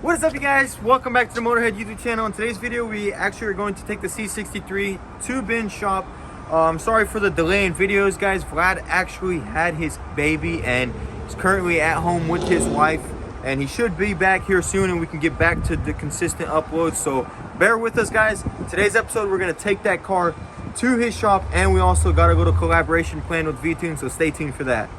What is up, you guys? Welcome back to the Motorhead YouTube channel. In today's video, we actually are going to take the C63 to bin shop. Sorry for the delay in videos, guys. Vlad actually had his baby and is currently at home with his wife, and he should be back here soon and we can get back to the consistent uploads. So bear with us, guys. Today's episode, we're going to take that car to his shop, and we also got a little collaboration planned with V-Tune, so stay tuned for that.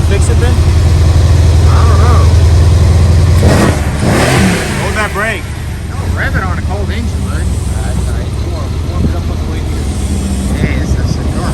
Fix it then? I don't know. Hold that brake. No, rev it on a cold engine, bud. Alright, warm it up on the way here. Hey, this is a car.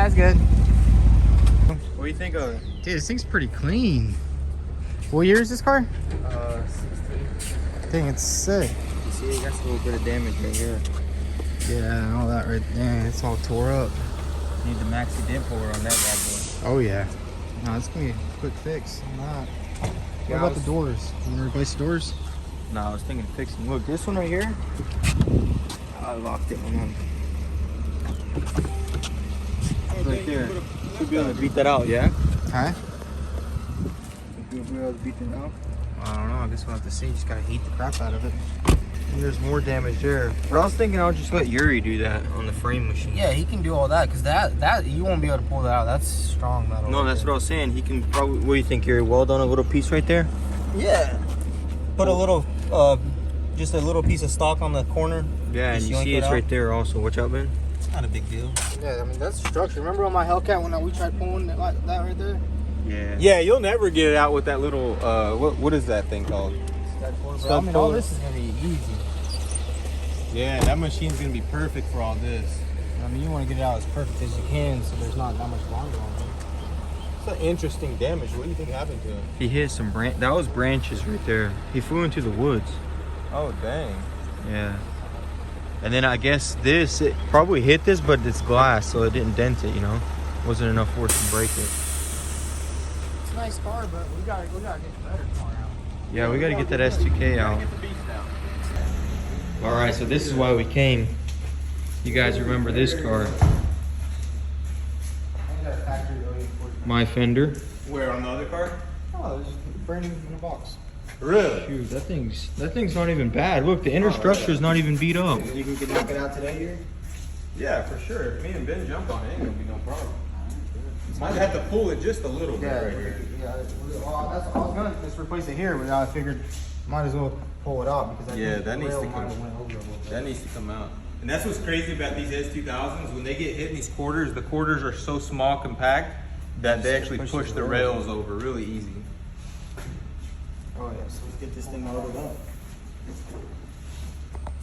That's good. What do you think of it? Dude, this thing's pretty clean. What year is this car? 16. Dang, it's sick. You see, it got a little bit of damage right here. Yeah, all that right there. It's all tore up. Need the maxi dent puller on that bad boy. Oh, yeah. No, it's going to be a quick fix on that. Yeah, what about the doors? You want to replace the doors? No, I was thinking of fixing. Look, this one right here. I locked it on. Right there. Should be able to beat that out, yeah? Huh? Think you'll be able to beat that out? I don't know. I guess we'll have to see. Just got to heat the crap out of it. And there's more damage there. But I was thinking I'll just let Yuri do that on the frame machine. Yeah, he can do all that because that you won't be able to pull that out. That's strong metal. No, that's what I was saying. He can probably. What do you think, Yuri? Weld on a little piece right there? Yeah. Put a little, just a little piece of stock on the corner. Yeah, and you see it's right there also. Watch out, Ben. It's not a big deal. Yeah, I mean, that's structure. Remember on my Hellcat when we tried pulling it like that right there? Yeah. Yeah, you'll never get it out with that little, what is that thing called? I mean, all this is going to be easy. Yeah, that machine's going to be perfect for all this. I mean, you want to get it out as perfect as you can so there's not that much bond on it. It's an interesting damage. What do you think happened to him? He hit some that was branches right there. He flew into the woods. Oh, dang. Yeah. And then I guess it probably hit this, but it's glass, so it didn't dent it, you know? Wasn't enough force to break it. It's a nice car, but we gotta get the better car out. Yeah, we gotta get that S2K out. Get the beast out. All right, so this is why we came. You guys remember this car? My Fender. Where, on the other car? Oh, it's just brand new in a box. Really? Shoot, that thing's not even bad. Look, the inner structure is not even beat up. You can knock it out today here? Yeah, for sure. If me and Ben jump on it, ain't gonna be no problem. Might have to pull it just a little bit right here. Yeah, well, I was gonna just replace it here, but I figured might as well pull it out because That needs to come. That needs to come out. And that's what's crazy about these S2000s. When they get hit in these quarters, the quarters are so small, compact, that they actually push the rails over really easy. Oh yeah, so let's get this thing loaded up.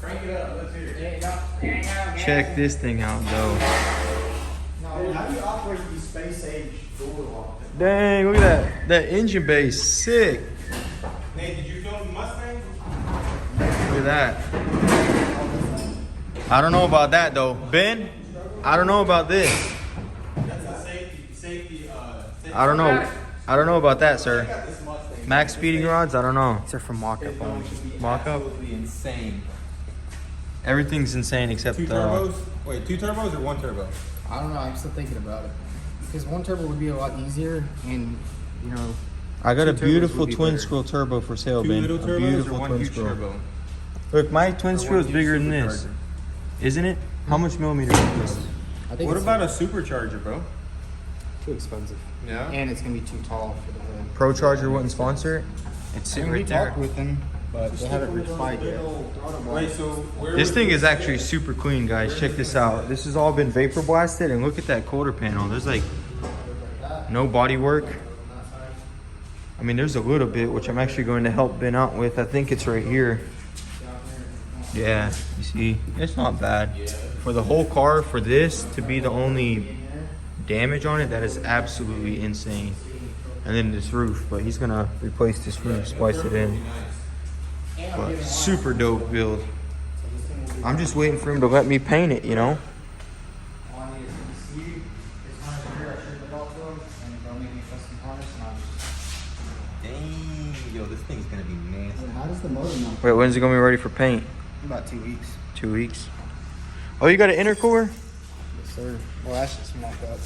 Crank it up. Let's hear it. Check this thing out, though. Now, how do you operate these space age door locks? Dang, look at that. That engine bay is sick. Nate, did you film the Mustang? Look at that. I don't know about that, though. Ben, I don't know about this. That's a safety. I don't know. I don't know about that, sir. This Mustang. Max speeding rods? I don't know. These are from mock-up. Mock-up? Absolutely insane. Everything's insane except Two turbos? Wait, 2 turbos or 1 turbo? I don't know. I'm still thinking about it because 1 turbo would be a lot easier, and you know. I got a 2 turbos beautiful would be twin better. scroll turbo for sale, 2 Ben. little A turbos or beautiful 1 twin huge scroll. turbo? Look, my twin Or scroll one is huge bigger than this, supercharger? isn't it? How much millimeters is this? I think What it's about a supercharger, bro? too expensive, Yeah. and it's gonna be too tall for the hood. Pro Charger wouldn't sponsor it. It's I sitting mean, we right there. talked with them, but they haven't replied yet. Wait, so where This was thing is actually super clean, guys. Check this out. This has all been vapor blasted, and look at that quarter panel. There's like no body work. I mean, there's a little bit, which I'm actually going to help Ben out with. I think it's right here. Yeah, you see, it's not bad. For the whole car, for this to be the only damage on it, that is absolutely insane. And then this roof, but he's gonna replace this roof, splice it in. But super dope build. I'm just waiting for him to let me paint it, you know? Dang, yo, this thing's gonna be nasty. How does the motor mount? Wait, when's it gonna be ready for paint? About 2 weeks. 2 weeks. Oh, you got an intercooler? Yes, sir. Well, that's just mocked up.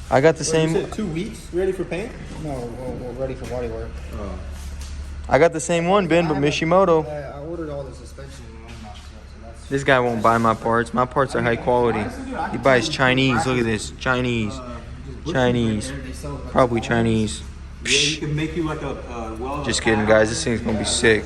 I got the You same. said 2 weeks ready for paint? No, we're ready for body work. Oh. I got the same one, Ben, but Mishimoto. I ordered all the suspension and motor mounts, so that's. This guy won't buy my parts. My parts are high quality. He buys Chinese. Look at this, Chinese, Chinese, probably Chinese. Yeah, you can make you like a well. Just kidding, guys. This thing's gonna be sick.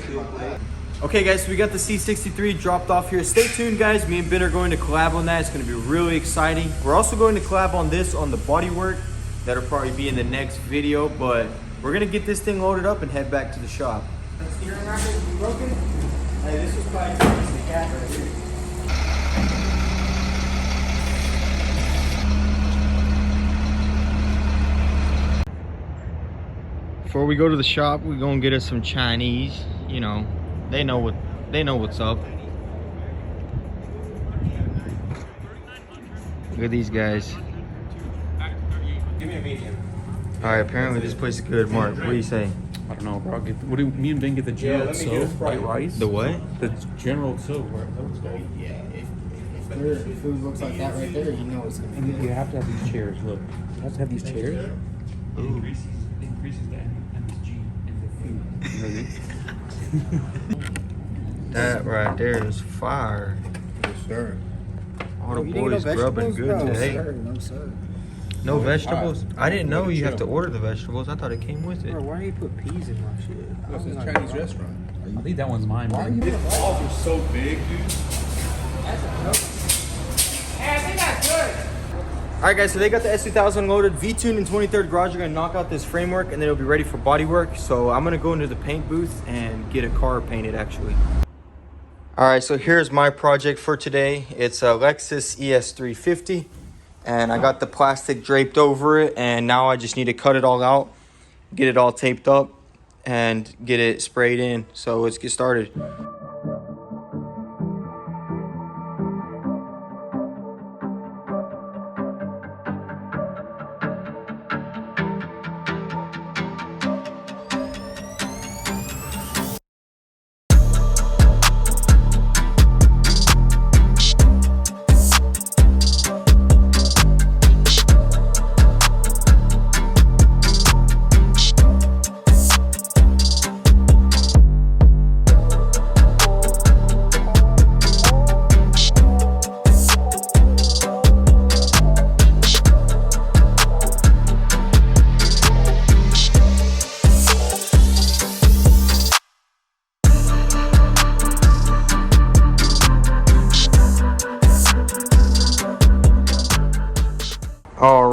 Okay, guys, so we got the C63 dropped off here. Stay tuned, guys. Me and Ben are going to collab on that. It's going to be really exciting. We're also going to collab on this on the bodywork. That'll probably be in the next video, but we're going to get this thing loaded up and head back to the shop. Steering racket broken? Hey, this was probably the cat right here. Before we go to the shop, we're going to get us some Chinese. You know, they know what's up. Look at these guys. Give me a medium. All right, apparently this place is good. Mark, what do you say? I don't know, bro. Me and Ben get the general let me get a soap, Sprite. white rice. The what? The general soap, right? That was good. Yeah, if their food looks like that right there, you know it's gonna be And good. you have to have these chairs. Look, you have to have these chairs. It increases that MSG in the food. You know what I mean? That right there is fire. Yes, sir. All the You didn't boys get no grubbing vegetables? good No, today. sir. No, sir. No vegetables? I didn't know you have to chill. order the vegetables. I thought it came with it. Bro, why do you put peas in my shit? What's this I'm not Chinese wrong. restaurant? I think that one's mine, Why are man. you doing that? Balls are so big, dude. All right, guys, so they got the S2000 loaded. V-Tune and 23rd Garage are gonna knock out this framework and then it'll be ready for body work. So I'm gonna go into the paint booth and get a car painted, actually. All right, so here's my project for today. It's a Lexus ES350 and I got the plastic draped over it, and now I just need to cut it all out, get it all taped up, and get it sprayed in. So let's get started.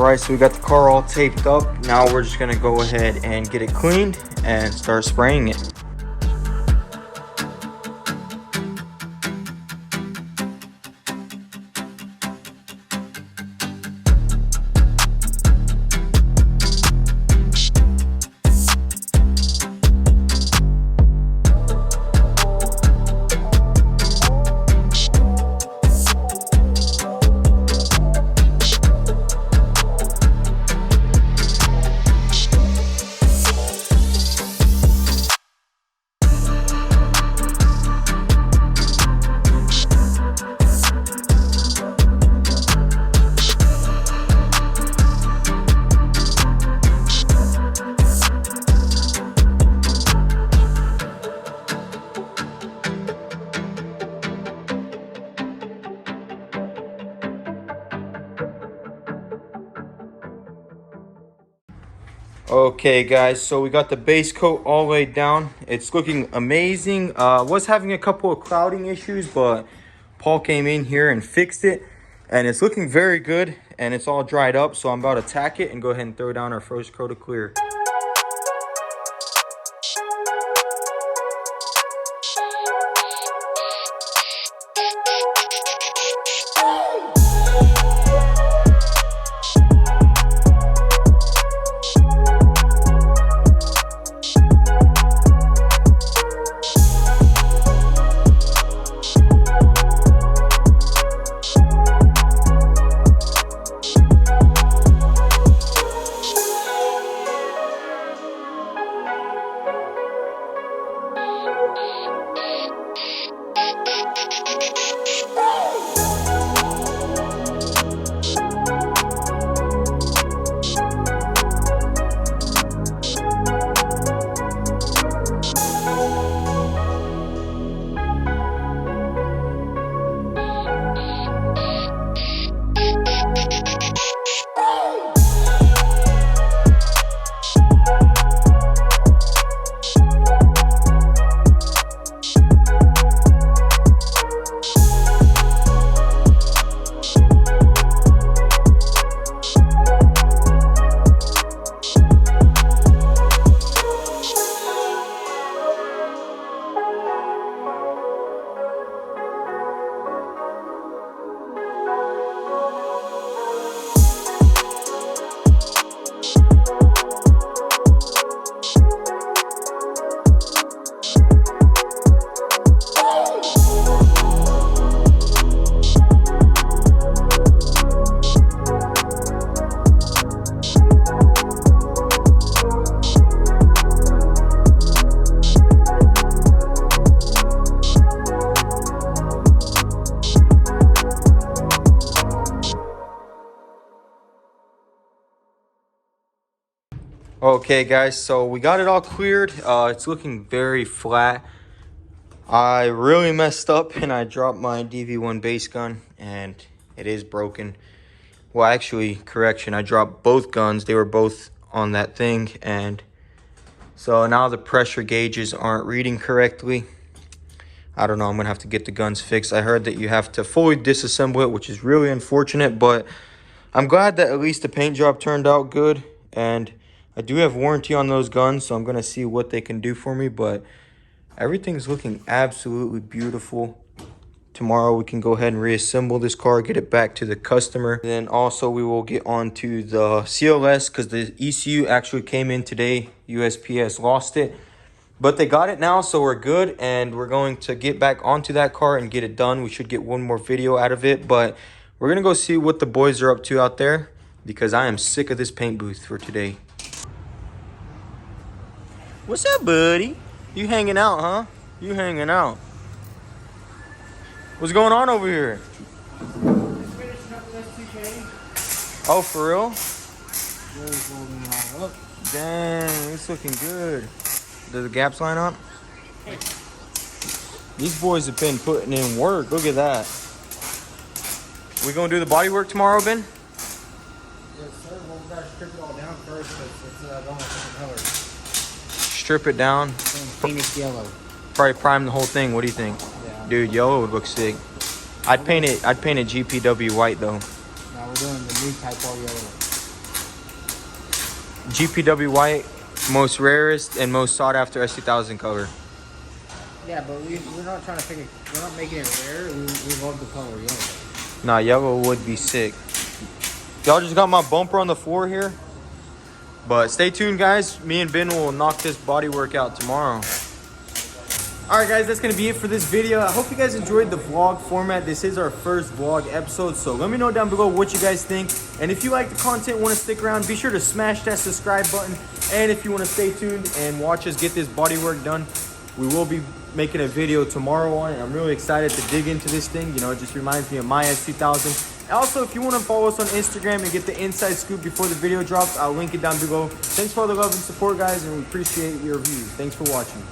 right, so we got the car all taped up. Now we're just gonna go ahead and get it cleaned and start spraying it. Okay guys, so we got the base coat all laid down. It's looking amazing. Was having a couple of clouding issues, but Paul came in here and fixed it, and it's looking very good, and it's all dried up. So I'm about to tack it and go ahead and throw down our first coat of clear. Okay guys, so we got it all cleared. It's looking very flat. I really messed up and I dropped my DV1 base gun and it is broken. Well, actually, correction, I dropped both guns. They were both on that thing, and so now the pressure gauges aren't reading correctly. I don't know, I'm gonna have to get the guns fixed. I heard that you have to fully disassemble it, which is really unfortunate, but I'm glad that at least the paint job turned out good, and I do have warranty on those guns, so I'm gonna see what they can do for me, but everything's looking absolutely beautiful. Tomorrow we can go ahead and reassemble this car, get it back to the customer. Then also we will get on to the CLS because the ECU actually came in today. USPS lost it, but they got it now, so we're good. And we're going to get back onto that car and get it done. We should get one more video out of it, but we're gonna go see what the boys are up to out there because I am sick of this paint booth for today. What's up, buddy? You hanging out, huh? You hanging out. What's going on over here? Oh, for real? Dang, it's looking good. Does the gaps line up? These boys have been putting in work. Look at that. We gonna do the body work tomorrow, Ben? Yes, sir. Well, we gotta strip it all down first because it's going different colors. Strip it down. Phoenix yellow. Probably prime the whole thing. What do you think? Yeah. Dude, yellow would look sick. I'd paint it GPW white though. Now we're doing the new type all yellow. GPW white, most rarest and most sought after S2000 color. Yeah, but we're not trying to pick it. We're not making it rare. We love the color yellow. Nah, yellow would be sick. Y'all just got my bumper on the floor here. But stay tuned, guys. Me and Ben will knock this bodywork out tomorrow. Alright guys, that's going to be it for this video. I hope you guys enjoyed the vlog format. This is our first vlog episode, so let me know down below what you guys think. And if you like the content, want to stick around, be sure to smash that subscribe button. And if you want to stay tuned and watch us get this bodywork done, we will be making a video tomorrow on it. I'm really excited to dig into this thing. You know, it just reminds me of my S2000. And also, if you want to follow us on Instagram and get the inside scoop before the video drops, I'll link it down below. Thanks for all the love and support, guys, and we appreciate your views. Thanks for watching.